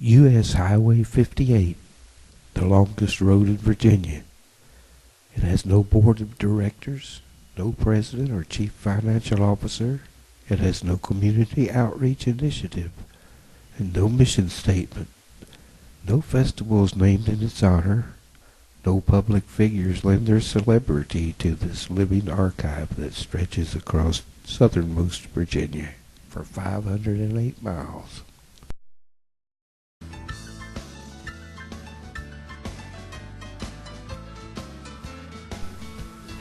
U.S. Highway 58, the longest road in Virginia. It has no board of directors, no president or chief financial officer. It has no community outreach initiative, and no mission statement. No festivals named in its honor. No public figures lend their celebrity to this living archive that stretches across southernmost Virginia for 508 miles.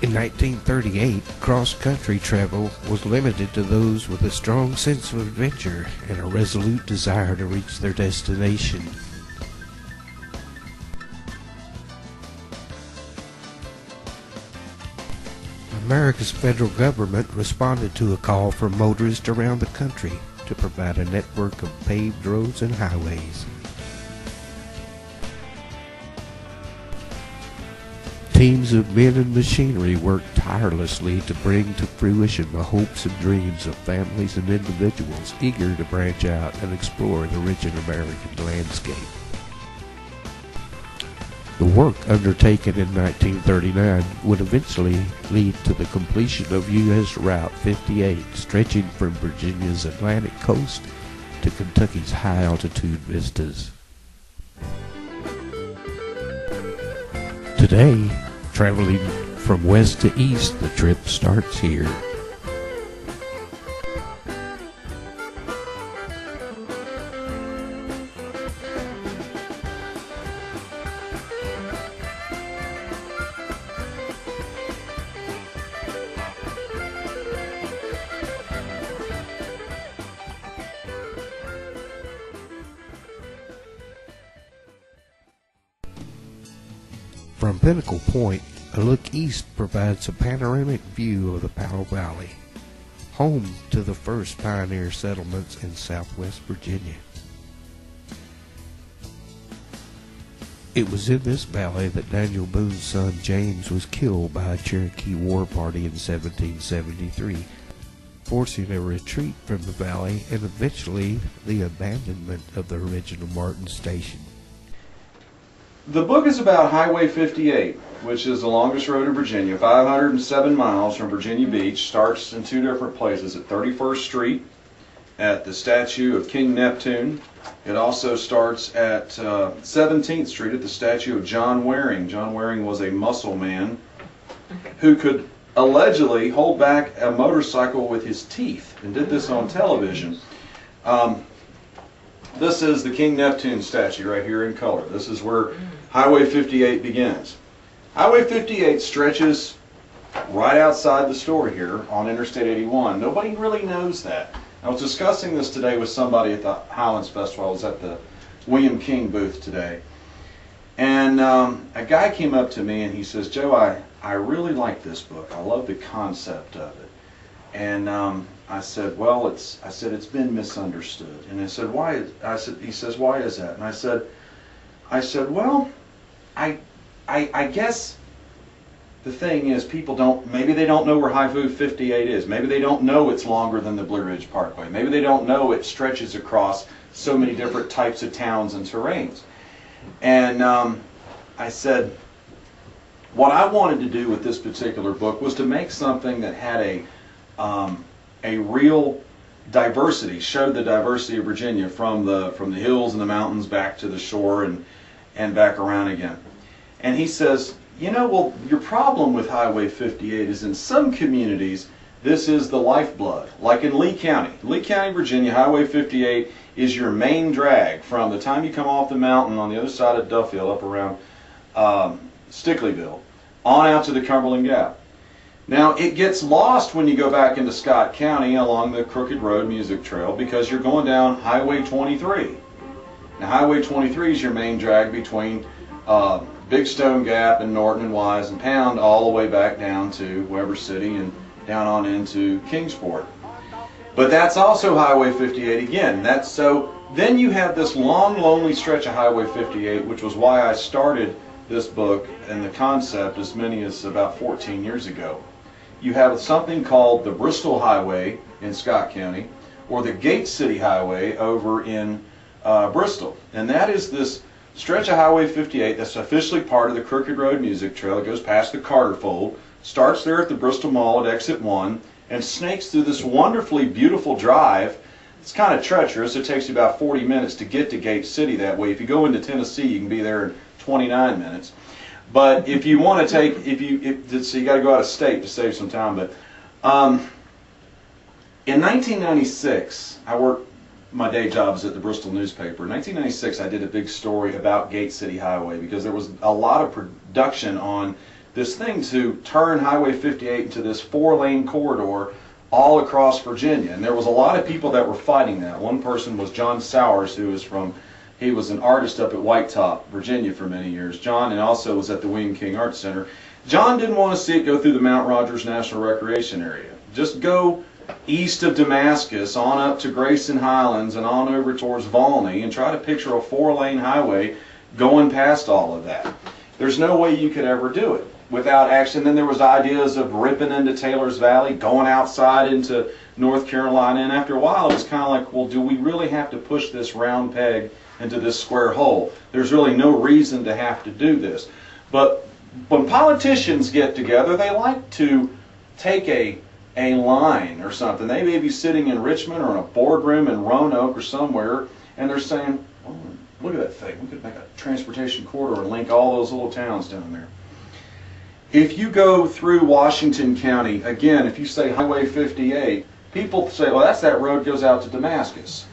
In 1938, cross-country travel was limited to those with a strong sense of adventure and a resolute desire to reach their destination. America's federal government responded to a call from motorists around the country to provide a network of paved roads and highways. Teams of men and machinery worked tirelessly to bring to fruition the hopes and dreams of families and individuals eager to branch out and explore the rich American landscape. The work undertaken in 1939 would eventually lead to the completion of U.S. Route 58, stretching from Virginia's Atlantic coast to Kentucky's high-altitude vistas. Today, traveling from west to east, the trip starts here. From Pinnacle Point, a look east provides a panoramic view of the Powell Valley, home to the first pioneer settlements in southwest Virginia. It was in this valley that Daniel Boone's son James was killed by a Cherokee war party in 1773, forcing a retreat from the valley and eventually the abandonment of the original Martin Station. The book is about Highway 58, which is the longest road in Virginia, 507 miles from Virginia Beach. Starts in two different places, at 31st Street, at the statue of King Neptune. It also starts at 17th Street at the statue of John Waring. John Waring was a muscle man who could allegedly hold back a motorcycle with his teeth, and did this on television. This is the King Neptune statue right here in color. This is where Highway 58 begins. Highway 58 stretches right outside the store here on Interstate 81. Nobody really knows that. I was discussing this today with somebody at the Highlands Festival. I was at the William King booth today. And a guy came up to me and he says, "Joe, I really like this book. I love the concept of it." And I said, "Well, it's been misunderstood." And I said, "Why?" He says, "Why is that?" And I said, "Well, I guess the thing is, maybe they don't know where Highway 58 is. Maybe they don't know it's longer than the Blue Ridge Parkway. Maybe they don't know it stretches across so many different types of towns and terrains." And I said, what I wanted to do with this particular book was to make something that had a real diversity, showed the diversity of Virginia from the hills and the mountains back to the shore and back around again. And he says, well, your problem with Highway 58 is in some communities this is the lifeblood. Like in Lee County, Virginia, Highway 58 is your main drag from the time you come off the mountain on the other side of Duffield up around Stickleyville on out to the Cumberland Gap. Now, it gets lost when you go back into Scott County along the Crooked Road Music Trail because you're going down Highway 23. Now, Highway 23 is your main drag between Big Stone Gap and Norton and Wise and Pound all the way back down to Weber City and down on into Kingsport. But that's also Highway 58 again. So then you have this long, lonely stretch of Highway 58, which was why I started this book and the concept as many as about 14 years ago. You have something called the Bristol Highway in Scott County, or the Gate City Highway over in Bristol. And that is this stretch of Highway 58 that's officially part of the Crooked Road Music Trail. It goes past the Carter Fold, starts there at the Bristol Mall at exit 1, and snakes through this wonderfully beautiful drive. It's kind of treacherous. It takes you about 40 minutes to get to Gate City that way. If you go into Tennessee, you can be there in 29 minutes. But if you want to take, so you got to go out of state to save some time. But in 1996, I worked, my day job is at the Bristol newspaper. In 1996, I did a big story about Gate City Highway because there was a lot of production on this thing to turn Highway 58 into this 4-lane corridor all across Virginia. And there was a lot of people that were fighting that. One person was John Sowers, who is he was an artist up at White Top, Virginia for many years. John, and also was at the William King Arts Center. John didn't want to see it go through the Mount Rogers National Recreation Area. Just go east of Damascus, on up to Grayson Highlands, and on over towards Volney, and try to picture a 4-lane highway going past all of that. There's no way you could ever do it without action. Then there was ideas of ripping into Taylor's Valley, going outside into North Carolina, and after a while it was kind of like, well, do we really have to push this round peg into this square hole? There's really no reason to have to do this. But when politicians get together, they like to take a line or something. They may be sitting in Richmond or in a boardroom in Roanoke or somewhere, and they're saying, oh, look at that thing. We could make a transportation corridor and link all those little towns down there. If you go through Washington County, again, if you say Highway 58, people say, well, that's that road goes out to Damascus.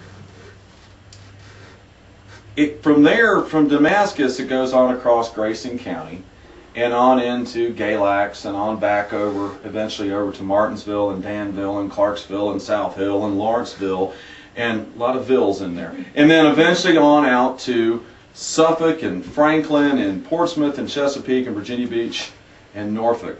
From there, from Damascus, it goes on across Grayson County and on into Galax and on back over, eventually over to Martinsville and Danville and Clarksville and South Hill and Lawrenceville, and a lot of villes in there. And then eventually on out to Suffolk and Franklin and Portsmouth and Chesapeake and Virginia Beach and Norfolk.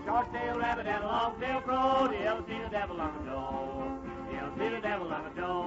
Short-tailed rabbit and a long-tailed crow. You ever seen a devil on the door? You ever seen a devil on the door?